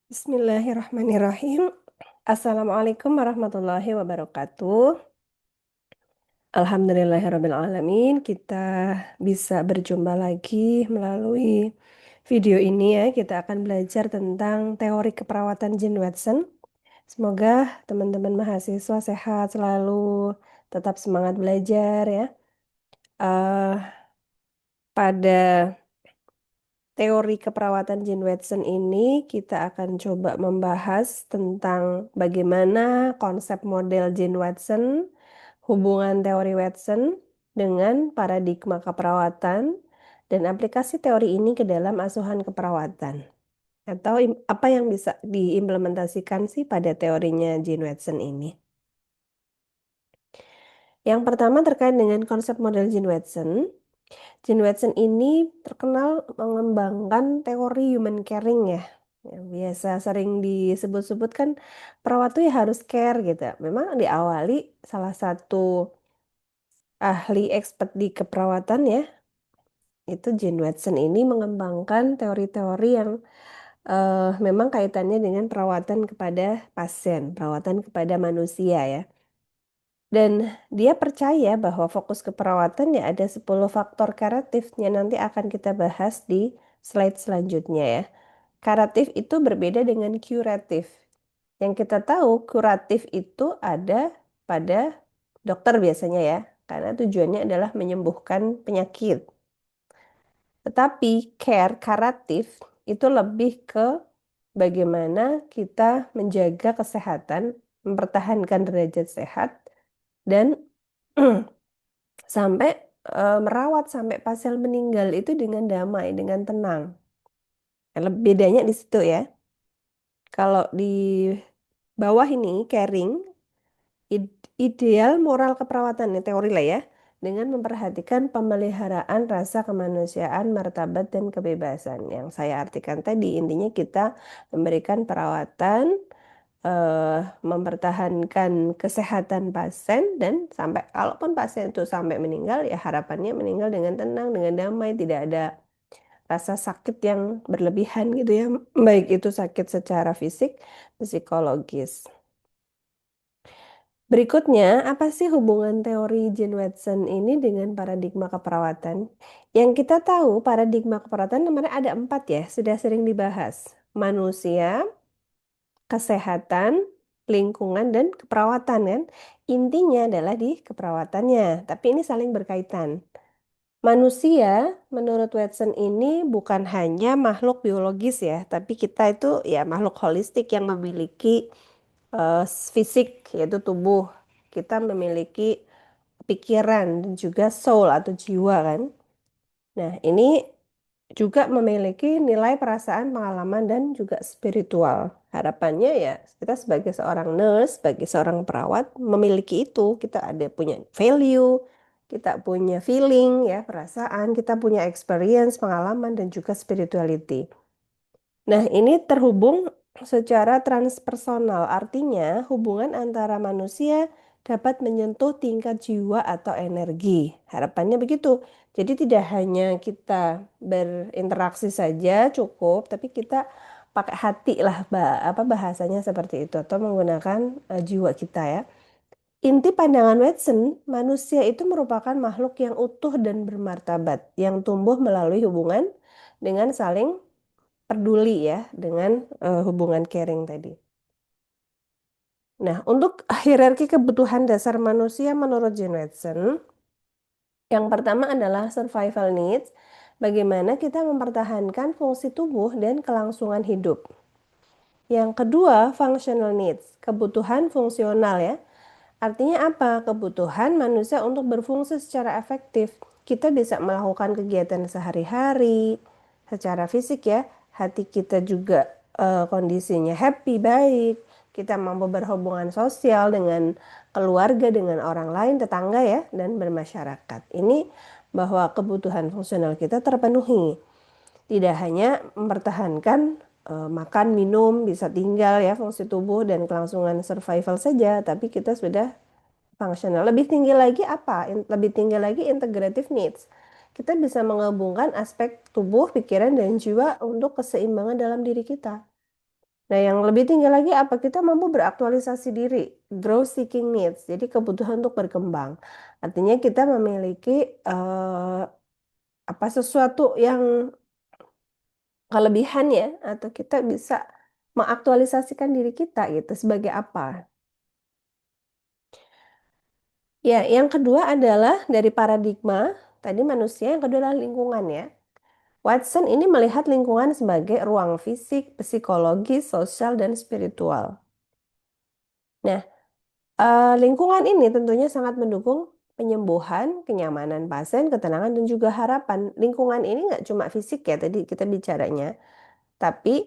Bismillahirrahmanirrahim. Assalamualaikum warahmatullahi wabarakatuh. Alhamdulillahirrabbilalamin. Kita bisa berjumpa lagi melalui video ini ya. Kita akan belajar tentang teori keperawatan Jean Watson. Semoga teman-teman mahasiswa sehat selalu, tetap semangat belajar ya. Eh, pada teori keperawatan Jean Watson ini kita akan coba membahas tentang bagaimana konsep model Jean Watson, hubungan teori Watson dengan paradigma keperawatan, dan aplikasi teori ini ke dalam asuhan keperawatan. Atau apa yang bisa diimplementasikan sih pada teorinya Jean Watson ini. Yang pertama terkait dengan konsep model Jean Watson. Jean Watson ini terkenal mengembangkan teori human caring ya. Yang biasa sering disebut-sebut kan perawat tuh ya harus care gitu. Memang diawali salah satu ahli expert di keperawatan ya, itu Jean Watson ini mengembangkan teori-teori yang memang kaitannya dengan perawatan kepada pasien, perawatan kepada manusia ya. Dan dia percaya bahwa fokus keperawatan ya ada 10 faktor kuratif yang nanti akan kita bahas di slide selanjutnya ya. Kuratif itu berbeda dengan kuratif. Yang kita tahu kuratif itu ada pada dokter biasanya ya, karena tujuannya adalah menyembuhkan penyakit. Tetapi kuratif itu lebih ke bagaimana kita menjaga kesehatan, mempertahankan derajat sehat, dan sampai merawat sampai pasien meninggal itu dengan damai, dengan tenang. Bedanya di situ ya. Kalau di bawah ini caring, ideal moral keperawatan ini teori lah ya, dengan memperhatikan pemeliharaan rasa kemanusiaan, martabat dan kebebasan. Yang saya artikan tadi intinya kita memberikan perawatan, mempertahankan kesehatan pasien dan sampai kalaupun pasien itu sampai meninggal ya harapannya meninggal dengan tenang, dengan damai, tidak ada rasa sakit yang berlebihan gitu ya, baik itu sakit secara fisik, psikologis. Berikutnya, apa sih hubungan teori Jean Watson ini dengan paradigma keperawatan? Yang kita tahu paradigma keperawatan namanya ada 4 ya, sudah sering dibahas. Manusia, kesehatan, lingkungan, dan keperawatan kan. Intinya adalah di keperawatannya, tapi ini saling berkaitan. Manusia, menurut Watson ini bukan hanya makhluk biologis ya, tapi kita itu ya makhluk holistik yang memiliki eh, fisik, yaitu tubuh. Kita memiliki pikiran dan juga soul atau jiwa kan. Nah, ini juga memiliki nilai perasaan, pengalaman, dan juga spiritual. Harapannya ya kita sebagai seorang nurse, sebagai seorang perawat memiliki itu. Kita ada punya value, kita punya feeling ya, perasaan, kita punya experience, pengalaman, dan juga spirituality. Nah, ini terhubung secara transpersonal, artinya hubungan antara manusia dapat menyentuh tingkat jiwa atau energi. Harapannya begitu. Jadi tidak hanya kita berinteraksi saja cukup, tapi kita pakai hati lah, apa bahasanya seperti itu atau menggunakan jiwa kita ya. Inti pandangan Watson, manusia itu merupakan makhluk yang utuh dan bermartabat, yang tumbuh melalui hubungan dengan saling peduli ya dengan hubungan caring tadi. Nah, untuk hierarki kebutuhan dasar manusia menurut Jean Watson, yang pertama adalah survival needs, bagaimana kita mempertahankan fungsi tubuh dan kelangsungan hidup. Yang kedua, functional needs, kebutuhan fungsional ya. Artinya apa? Kebutuhan manusia untuk berfungsi secara efektif. Kita bisa melakukan kegiatan sehari-hari secara fisik ya. Hati kita juga kondisinya happy, baik. Kita mampu berhubungan sosial dengan keluarga, dengan orang lain, tetangga ya, dan bermasyarakat. Ini bahwa kebutuhan fungsional kita terpenuhi. Tidak hanya mempertahankan makan, minum, bisa tinggal ya, fungsi tubuh dan kelangsungan survival saja, tapi kita sudah fungsional. Lebih tinggi lagi apa? Lebih tinggi lagi integrative needs. Kita bisa menggabungkan aspek tubuh, pikiran, dan jiwa untuk keseimbangan dalam diri kita. Nah, yang lebih tinggi lagi apa? Kita mampu beraktualisasi diri, growth seeking needs. Jadi kebutuhan untuk berkembang. Artinya kita memiliki apa sesuatu yang kelebihan ya, atau kita bisa mengaktualisasikan diri kita gitu sebagai apa? Ya, yang kedua adalah dari paradigma tadi manusia, yang kedua adalah lingkungan ya. Watson ini melihat lingkungan sebagai ruang fisik, psikologis, sosial, dan spiritual. Nah, lingkungan ini tentunya sangat mendukung penyembuhan, kenyamanan pasien, ketenangan, dan juga harapan. Lingkungan ini nggak cuma fisik ya, tadi kita bicaranya, tapi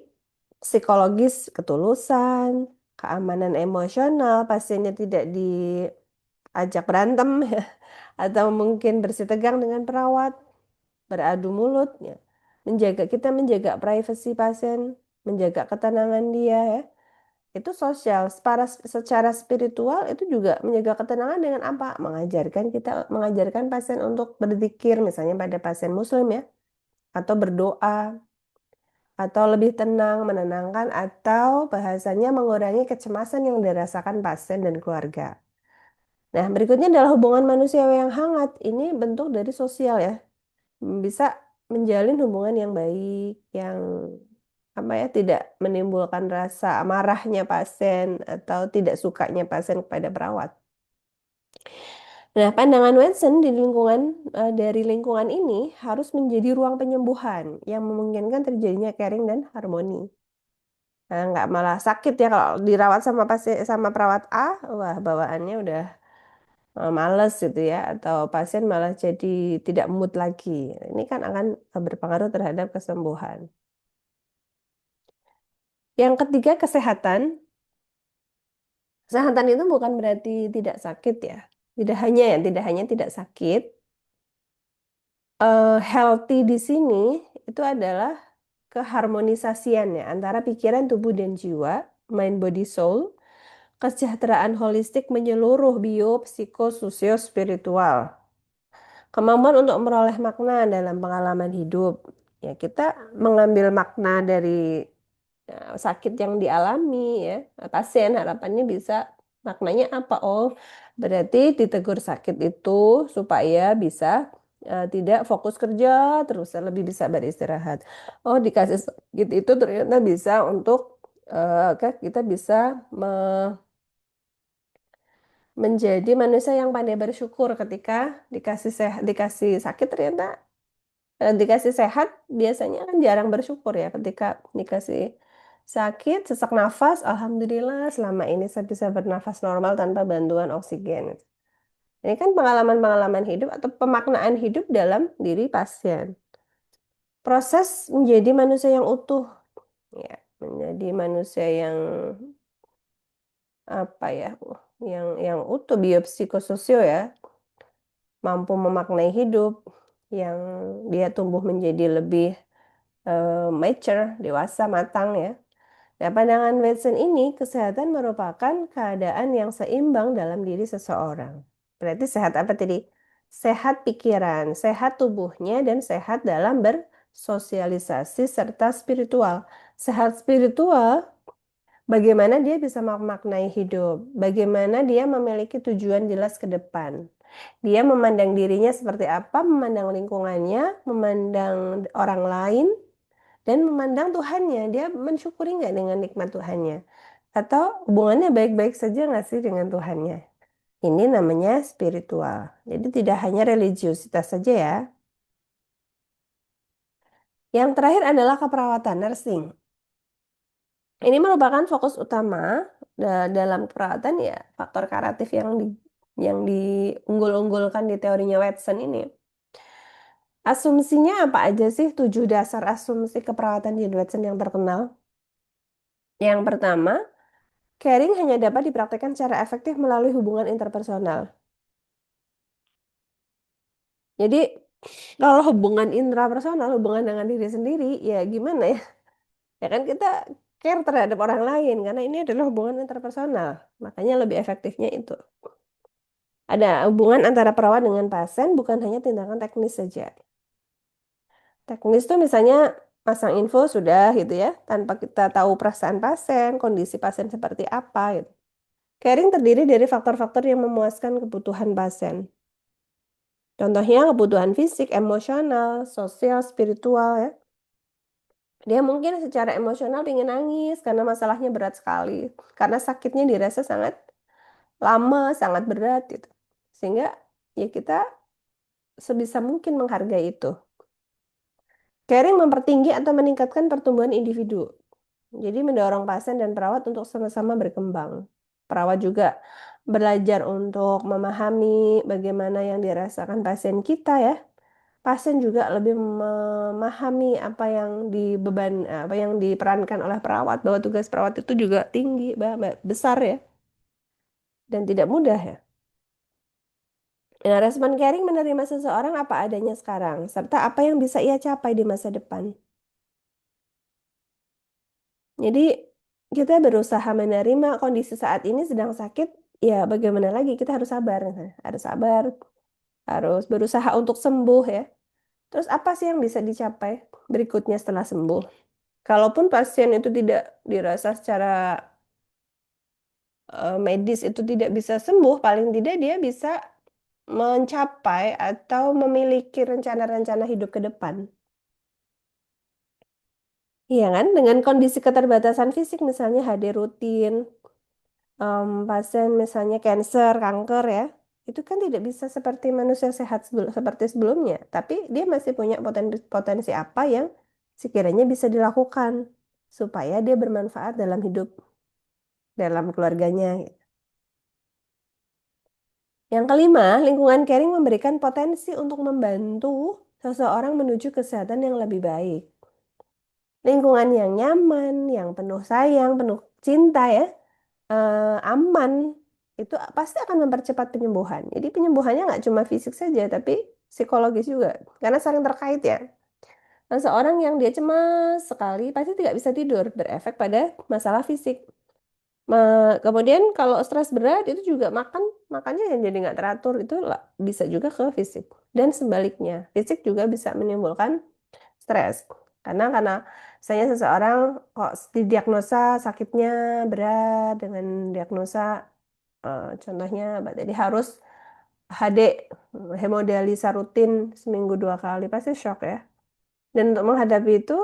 psikologis, ketulusan, keamanan emosional, pasiennya tidak diajak berantem, ya, atau mungkin bersih tegang dengan perawat, beradu mulut, ya. Kita menjaga privasi pasien, menjaga ketenangan dia, ya. Itu sosial. Secara spiritual itu juga menjaga ketenangan dengan apa? Mengajarkan pasien untuk berzikir, misalnya pada pasien Muslim ya, atau berdoa, atau lebih tenang, menenangkan, atau bahasanya mengurangi kecemasan yang dirasakan pasien dan keluarga. Nah, berikutnya adalah hubungan manusia yang hangat. Ini bentuk dari sosial ya. Bisa menjalin hubungan yang baik, yang apa ya, tidak menimbulkan rasa marahnya pasien atau tidak sukanya pasien kepada perawat. Nah, pandangan Watson dari lingkungan ini harus menjadi ruang penyembuhan yang memungkinkan terjadinya caring dan harmoni. Nah, nggak malah sakit ya kalau dirawat sama pasien sama perawat A, wah bawaannya udah males gitu ya, atau pasien malah jadi tidak mood lagi. Ini kan akan berpengaruh terhadap kesembuhan. Yang ketiga, kesehatan. Kesehatan itu bukan berarti tidak sakit ya. Tidak hanya tidak sakit. Healthy di sini itu adalah keharmonisasian ya antara pikiran, tubuh, dan jiwa, mind, body, soul, kesejahteraan holistik menyeluruh bio, psiko, sosio, spiritual. Kemampuan untuk meroleh makna dalam pengalaman hidup. Ya, kita mengambil makna dari sakit yang dialami ya. Pasien harapannya bisa maknanya apa? Oh, berarti ditegur sakit itu supaya bisa tidak fokus kerja, terus lebih bisa beristirahat. Oh, dikasih sakit itu ternyata bisa untuk kita bisa menjadi manusia yang pandai bersyukur ketika dikasih sakit ternyata dikasih sehat biasanya kan jarang bersyukur ya ketika dikasih sakit sesak nafas alhamdulillah selama ini saya bisa bernafas normal tanpa bantuan oksigen. Ini kan pengalaman-pengalaman hidup atau pemaknaan hidup dalam diri pasien. Proses menjadi manusia yang utuh ya, menjadi manusia yang apa ya? Yang utuh biopsikososio ya, mampu memaknai hidup yang dia tumbuh menjadi lebih mature, dewasa, matang ya. Nah, pandangan Watson ini, kesehatan merupakan keadaan yang seimbang dalam diri seseorang. Berarti sehat apa tadi? Sehat pikiran, sehat tubuhnya, dan sehat dalam bersosialisasi serta spiritual. Sehat spiritual, bagaimana dia bisa memaknai hidup, bagaimana dia memiliki tujuan jelas ke depan. Dia memandang dirinya seperti apa, memandang lingkungannya, memandang orang lain, dan memandang Tuhannya. Dia mensyukuri nggak dengan nikmat Tuhannya? Atau hubungannya baik-baik saja nggak sih dengan Tuhannya? Ini namanya spiritual. Jadi tidak hanya religiusitas saja ya. Yang terakhir adalah keperawatan nursing. Ini merupakan fokus utama dalam perawatan ya, faktor karatif yang diunggul-unggulkan di teorinya Watson ini. Asumsinya apa aja sih 7 dasar asumsi keperawatan di Watson yang terkenal? Yang pertama, caring hanya dapat dipraktikkan secara efektif melalui hubungan interpersonal. Jadi, kalau hubungan intrapersonal, hubungan dengan diri sendiri, ya gimana ya? Ya kan kita care terhadap orang lain, karena ini adalah hubungan interpersonal. Makanya lebih efektifnya itu. Ada hubungan antara perawat dengan pasien, bukan hanya tindakan teknis saja. Teknis tuh misalnya Pasang info sudah gitu ya, tanpa kita tahu perasaan pasien, kondisi pasien seperti apa gitu. Caring terdiri dari faktor-faktor yang memuaskan kebutuhan pasien. Contohnya kebutuhan fisik, emosional, sosial, spiritual ya. Dia mungkin secara emosional ingin nangis karena masalahnya berat sekali. Karena sakitnya dirasa sangat lama, sangat berat gitu. Sehingga ya kita sebisa mungkin menghargai itu. Caring mempertinggi atau meningkatkan pertumbuhan individu. Jadi mendorong pasien dan perawat untuk sama-sama berkembang. Perawat juga belajar untuk memahami bagaimana yang dirasakan pasien kita ya. Pasien juga lebih memahami apa yang apa yang diperankan oleh perawat, bahwa tugas perawat itu juga tinggi, besar ya, dan tidak mudah ya. Nah, respon caring menerima seseorang apa adanya sekarang, serta apa yang bisa ia capai di masa depan. Jadi, kita berusaha menerima kondisi saat ini sedang sakit, ya bagaimana lagi, kita harus sabar. Harus sabar, harus berusaha untuk sembuh ya. Terus apa sih yang bisa dicapai berikutnya setelah sembuh? Kalaupun pasien itu tidak dirasa secara medis itu tidak bisa sembuh, paling tidak dia bisa mencapai atau memiliki rencana-rencana hidup ke depan. Iya kan? Dengan kondisi keterbatasan fisik misalnya HD rutin, pasien misalnya cancer, kanker ya, itu kan tidak bisa seperti manusia sehat seperti sebelumnya. Tapi dia masih punya potensi apa yang sekiranya bisa dilakukan supaya dia bermanfaat dalam hidup, dalam keluarganya. Yang kelima, lingkungan caring memberikan potensi untuk membantu seseorang menuju kesehatan yang lebih baik. Lingkungan yang nyaman, yang penuh sayang, penuh cinta ya, aman, itu pasti akan mempercepat penyembuhan. Jadi penyembuhannya nggak cuma fisik saja, tapi psikologis juga. Karena saling terkait ya. Seseorang yang dia cemas sekali pasti tidak bisa tidur, berefek pada masalah fisik. Kemudian kalau stres berat itu juga makannya yang jadi nggak teratur itu bisa juga ke fisik dan sebaliknya fisik juga bisa menimbulkan stres karena misalnya seseorang kok didiagnosa sakitnya berat dengan diagnosa contohnya apa tadi harus HD hemodialisa rutin seminggu 2 kali pasti shock ya dan untuk menghadapi itu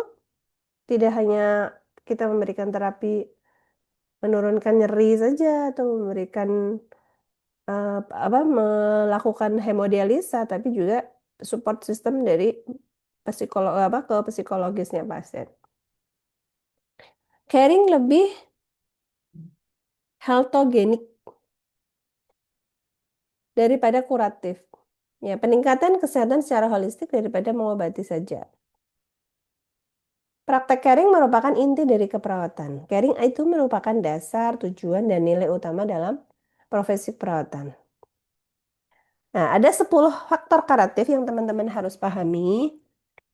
tidak hanya kita memberikan terapi menurunkan nyeri saja atau memberikan apa melakukan hemodialisa tapi juga support system dari psikolog apa ke psikologisnya pasien. Caring lebih healthogenik daripada kuratif. Ya, peningkatan kesehatan secara holistik daripada mengobati saja. Praktek caring merupakan inti dari keperawatan. Caring itu merupakan dasar, tujuan, dan nilai utama dalam profesi perawatan. Nah, ada 10 faktor karatif yang teman-teman harus pahami.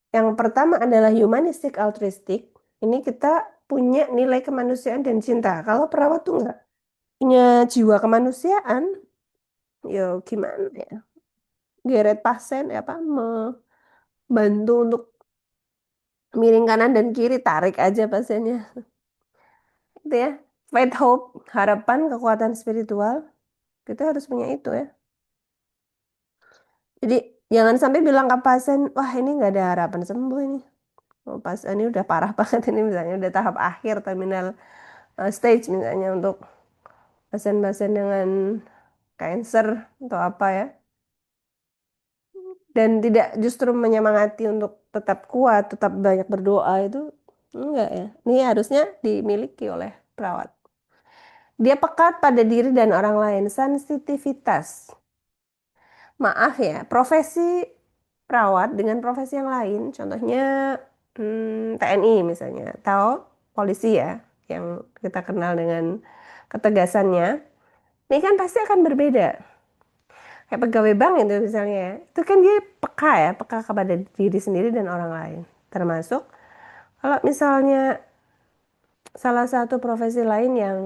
Yang pertama adalah humanistic altruistic. Ini kita punya nilai kemanusiaan dan cinta. Kalau perawat tuh nggak punya jiwa kemanusiaan, ya gimana ya? Geret pasien ya apa membantu untuk miring kanan dan kiri, tarik aja pasiennya. Gitu ya. Faith, hope, harapan, kekuatan spiritual. Kita harus punya itu ya. Jadi jangan sampai bilang ke pasien, wah ini nggak ada harapan sembuh ini. Oh, pas ini udah parah banget ini misalnya udah tahap akhir terminal stage misalnya untuk pasien-pasien dengan cancer atau apa ya. Dan tidak justru menyemangati untuk tetap kuat, tetap banyak berdoa itu enggak ya. Ini harusnya dimiliki oleh perawat. Dia pekat pada diri dan orang lain, sensitivitas. Maaf ya, profesi perawat dengan profesi yang lain, contohnya TNI misalnya, atau polisi ya, yang kita kenal dengan ketegasannya, ini kan pasti akan berbeda. Kayak pegawai bank itu misalnya, ya, itu kan dia peka ya, peka kepada diri sendiri dan orang lain. Termasuk kalau misalnya salah satu profesi lain yang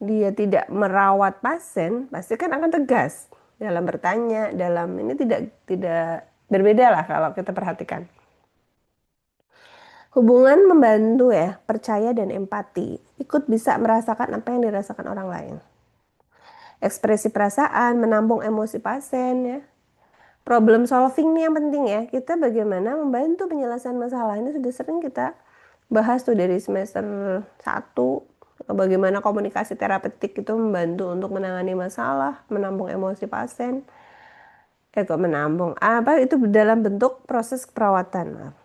dia tidak merawat pasien, pasti kan akan tegas dalam bertanya, dalam ini tidak berbeda lah kalau kita perhatikan. Hubungan membantu ya, percaya dan empati. Ikut bisa merasakan apa yang dirasakan orang lain. Ekspresi perasaan, menampung emosi pasien ya. Problem solving nih yang penting ya. Kita bagaimana membantu penyelesaian masalah. Ini sudah sering kita bahas tuh dari semester 1. Bagaimana komunikasi terapeutik itu membantu untuk menangani masalah, menampung emosi pasien. Kok menampung? Apa itu dalam bentuk proses keperawatan. Maaf.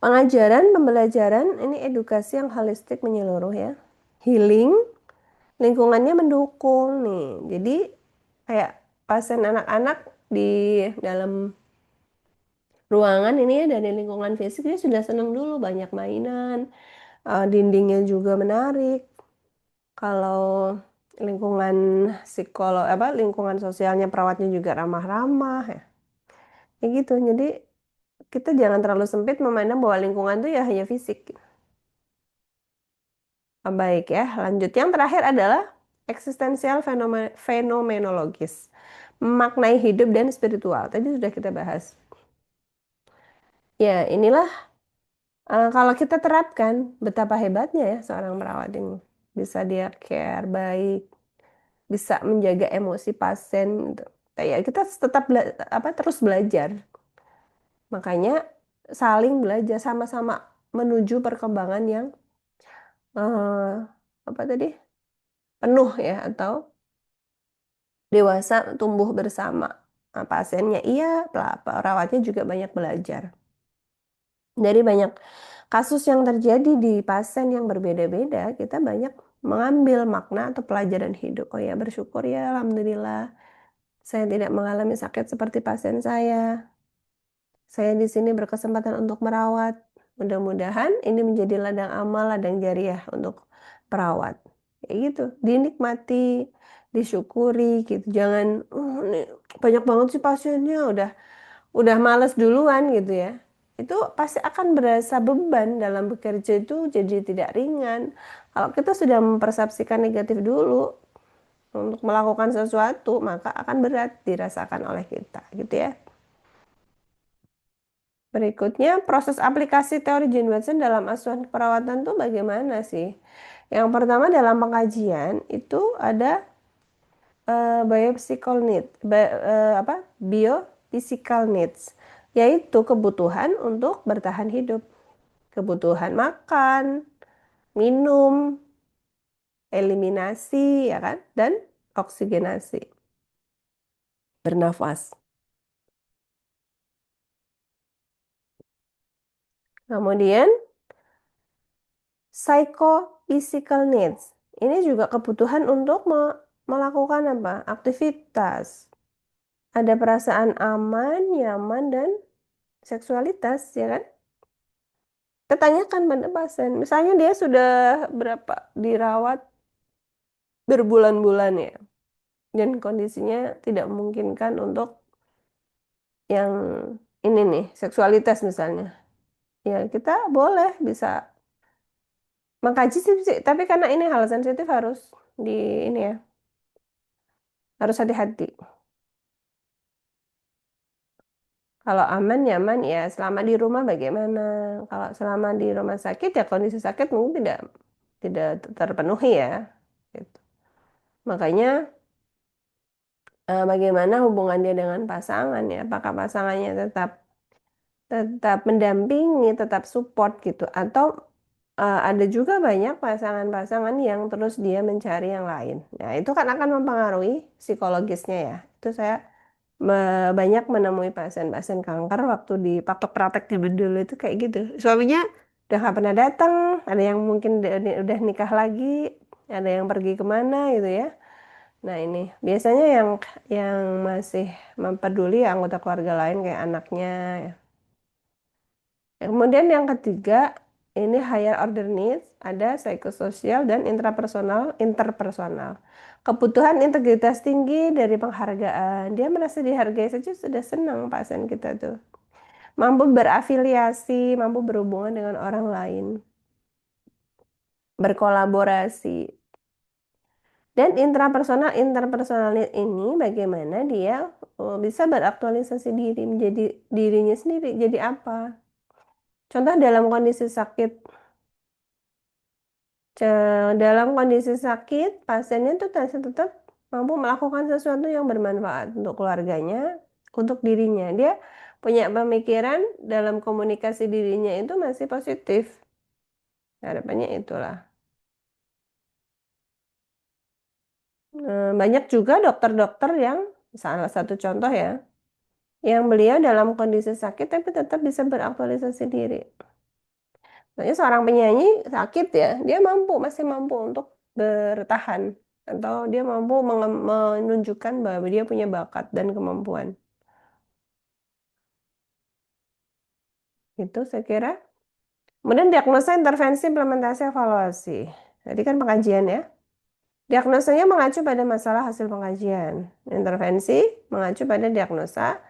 Pengajaran, pembelajaran, ini edukasi yang holistik menyeluruh ya. Healing, lingkungannya mendukung nih. Jadi kayak pasien anak-anak di dalam ruangan ini ya dari lingkungan fisik dia sudah senang dulu banyak mainan, dindingnya juga menarik. Kalau lingkungan psikolog apa lingkungan sosialnya perawatnya juga ramah-ramah ya. Kayak gitu. Jadi kita jangan terlalu sempit memandang bahwa lingkungan itu ya hanya fisik. Baik ya, lanjut. Yang terakhir adalah eksistensial fenomenologis. Memaknai hidup dan spiritual. Tadi sudah kita bahas. Ya, inilah kalau kita terapkan betapa hebatnya ya seorang perawat ini. Bisa dia care baik, bisa menjaga emosi pasien gitu. Kayak kita tetap terus belajar. Makanya saling belajar sama-sama menuju perkembangan yang eh, apa tadi? Penuh ya atau dewasa tumbuh bersama. Nah, pasiennya iya, perawatnya juga banyak belajar. Dari banyak kasus yang terjadi di pasien yang berbeda-beda, kita banyak mengambil makna atau pelajaran hidup. Oh ya, bersyukur ya, alhamdulillah. Saya tidak mengalami sakit seperti pasien saya. Saya di sini berkesempatan untuk merawat. Mudah-mudahan ini menjadi ladang amal, ladang jariah untuk perawat. Kayak gitu, dinikmati, disyukuri gitu. Jangan, ini banyak banget sih pasiennya, udah males duluan gitu ya. Itu pasti akan berasa beban dalam bekerja itu jadi tidak ringan. Kalau kita sudah mempersepsikan negatif dulu untuk melakukan sesuatu, maka akan berat dirasakan oleh kita gitu ya. Berikutnya, proses aplikasi teori Jane Watson dalam asuhan keperawatan tuh bagaimana sih? Yang pertama dalam pengajian itu ada biophysical need, biophysical needs, yaitu kebutuhan untuk bertahan hidup, kebutuhan makan, minum, eliminasi, ya kan, dan oksigenasi, bernafas. Kemudian psychophysical needs. Ini juga kebutuhan untuk melakukan apa? Aktivitas. Ada perasaan aman, nyaman, dan seksualitas, ya kan? Kita tanyakan pada pasien. Misalnya dia sudah berapa dirawat berbulan-bulan ya, dan kondisinya tidak memungkinkan untuk yang ini nih, seksualitas misalnya. Ya, kita boleh bisa mengkaji sih, tapi karena ini hal sensitif harus di ini ya, harus hati-hati. Kalau aman nyaman ya selama di rumah bagaimana? Kalau selama di rumah sakit ya kondisi sakit mungkin tidak terpenuhi ya. Gitu. Makanya bagaimana hubungan dia dengan pasangan ya? Apakah pasangannya tetap tetap mendampingi, tetap support gitu atau ada juga banyak pasangan-pasangan yang terus dia mencari yang lain. Nah, itu kan akan mempengaruhi psikologisnya ya. Itu saya banyak menemui pasien-pasien kanker waktu di praktek-praktek di bedul itu kayak gitu. Suaminya udah gak pernah datang, ada yang mungkin udah nikah lagi, ada yang pergi kemana gitu ya. Nah ini biasanya yang masih mempeduli anggota keluarga lain kayak anaknya. Ya. Kemudian yang ketiga ini higher order needs, ada psikososial dan interpersonal. Kebutuhan integritas tinggi dari penghargaan. Dia merasa dihargai saja sudah senang pasien kita tuh. Mampu berafiliasi, mampu berhubungan dengan orang lain, berkolaborasi. Dan interpersonal ini bagaimana dia bisa beraktualisasi diri menjadi dirinya sendiri. Jadi apa? Contoh dalam kondisi sakit, dalam kondisi sakit, pasiennya tuh tetap mampu melakukan sesuatu yang bermanfaat untuk keluarganya, untuk dirinya. Dia punya pemikiran dalam komunikasi dirinya itu masih positif. Harapannya itulah. Banyak juga dokter-dokter yang salah satu contoh ya, yang beliau dalam kondisi sakit tapi tetap bisa beraktualisasi diri. Soalnya seorang penyanyi sakit ya, dia masih mampu untuk bertahan atau dia mampu menunjukkan bahwa dia punya bakat dan kemampuan. Itu saya kira. Kemudian diagnosa, intervensi, implementasi, evaluasi. Tadi kan pengkajian ya. Diagnosanya mengacu pada masalah hasil pengkajian. Intervensi mengacu pada diagnosa,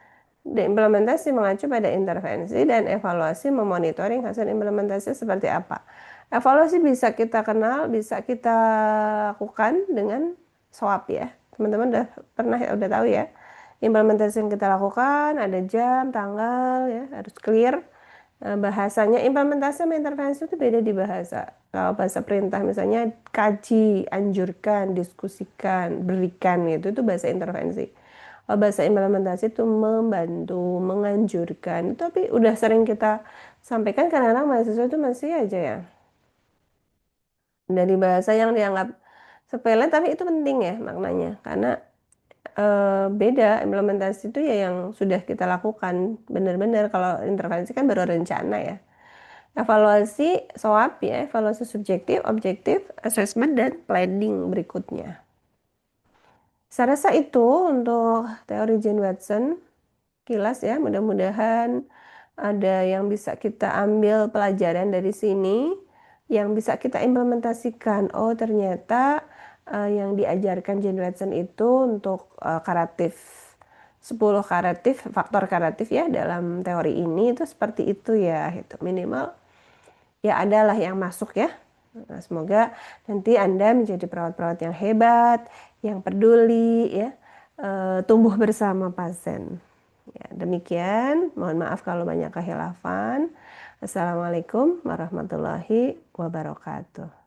implementasi mengacu pada intervensi, dan evaluasi memonitoring hasil implementasi seperti apa. Evaluasi bisa kita kenal, bisa kita lakukan dengan SWOT ya. Teman-teman udah tahu ya. Implementasi yang kita lakukan ada jam, tanggal ya, harus clear. Bahasanya implementasi sama intervensi itu beda di bahasa. Kalau bahasa perintah misalnya kaji, anjurkan, diskusikan, berikan gitu, itu bahasa intervensi. Kalau bahasa implementasi itu membantu, menganjurkan. Tapi udah sering kita sampaikan, kadang-kadang mahasiswa itu masih aja ya. Dari bahasa yang dianggap sepele tapi itu penting ya maknanya. Karena beda implementasi itu ya yang sudah kita lakukan benar-benar. Kalau intervensi kan baru rencana ya. Evaluasi SOAP ya, evaluasi subjektif, objektif, assessment, dan planning berikutnya. Saya rasa itu untuk teori Jane Watson. Kilas ya, mudah-mudahan ada yang bisa kita ambil pelajaran dari sini, yang bisa kita implementasikan. Oh, ternyata yang diajarkan Jane Watson itu untuk karatif 10 karatif, faktor karatif ya dalam teori ini itu seperti itu ya, itu minimal ya adalah yang masuk ya. Nah, semoga nanti Anda menjadi perawat-perawat yang hebat, yang peduli ya, tumbuh bersama pasien. Ya, demikian, mohon maaf kalau banyak kehilafan. Assalamualaikum warahmatullahi wabarakatuh.